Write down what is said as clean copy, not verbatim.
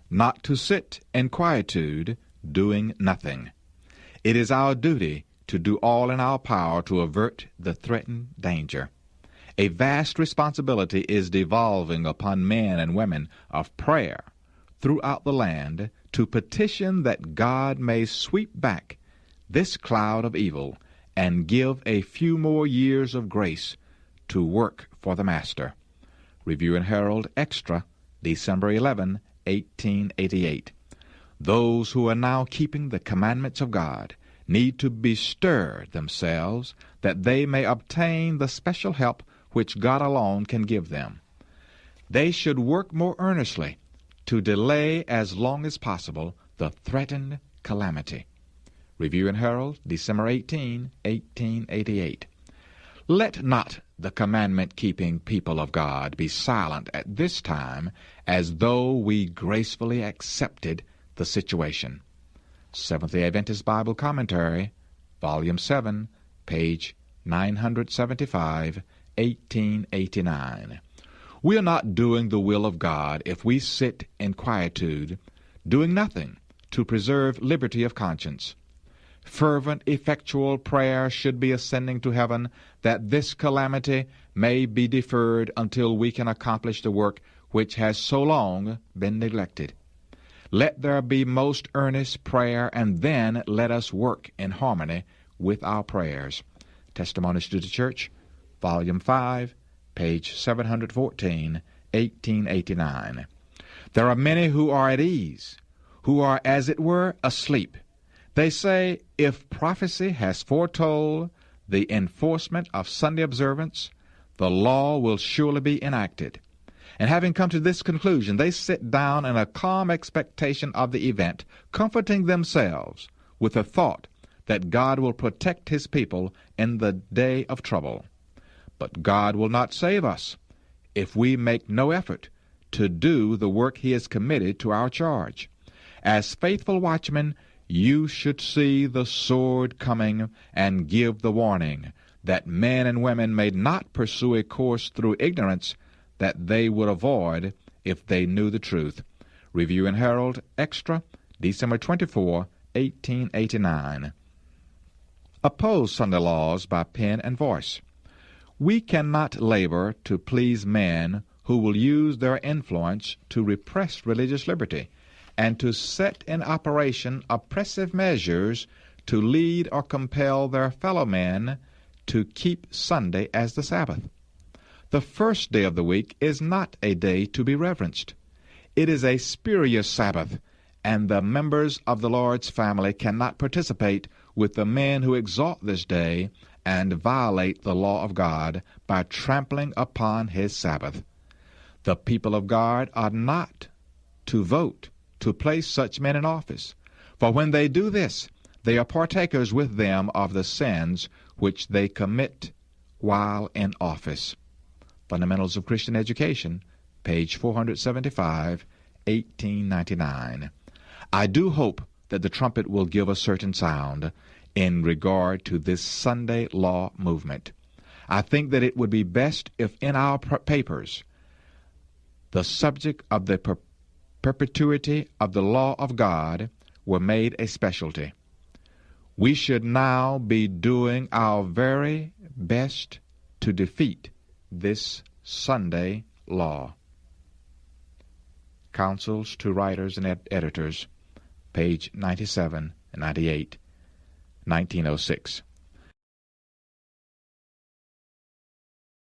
not to sit in quietude, doing nothing. It is our duty to do all in our power to avert the threatened danger. A vast responsibility is devolving upon men and women of prayer throughout the land to petition that God may sweep back this cloud of evil and give a few more years of grace to work for the Master. Review and Herald Extra, December 11, 1888. Those who are now keeping the commandments of God need to bestir themselves that they may obtain the special help which God alone can give them. They should work more earnestly to delay as long as possible the threatened calamity. Review and Herald, December 18, 1888. Let not the commandment-keeping people of God be silent at this time as though we gracefully accepted the situation. Seventh-day Adventist Bible Commentary, Volume 7, page 975, 1889. We are not doing the will of God if we sit in quietude, doing nothing to preserve liberty of conscience. Fervent, effectual prayer should be ascending to heaven that this calamity may be deferred until we can accomplish the work which has so long been neglected. Let there be most earnest prayer, and then let us work in harmony with our prayers. Testimonies to the Church, Volume 5, page 714, 1889. There are many who are at ease, who are, as it were, asleep. They say, if prophecy has foretold the enforcement of Sunday observance, the law will surely be enacted. And having come to this conclusion, they sit down in a calm expectation of the event, comforting themselves with the thought that God will protect His people in the day of trouble. But God will not save us if we make no effort to do the work He has committed to our charge. As faithful watchmen, you should see the sword coming and give the warning that men and women may not pursue a course through ignorance that they would avoid if they knew the truth. Review and Herald Extra, December 24, 1889. Oppose Sunday laws by pen and voice. We cannot labor to please men who will use their influence to repress religious liberty and to set in operation oppressive measures to lead or compel their fellow men to keep Sunday as the Sabbath. The first day of the week is not a day to be reverenced. It is a spurious Sabbath, and the members of the Lord's family cannot participate with the men who exalt this day and violate the law of God by trampling upon His Sabbath. The people of God are not to vote to place such men in office, for when they do this, they are partakers with them of the sins which they commit while in office. Fundamentals of Christian Education, page 475, 1899. I do hope that the trumpet will give a certain sound in regard to this Sunday law movement. I think that it would be best if in our papers the subject of the perpetuity of the law of God were made a specialty. We should now be doing our very best to defeat this Sunday law. Counsels to Writers and Editors, page 97 and 98, 1906.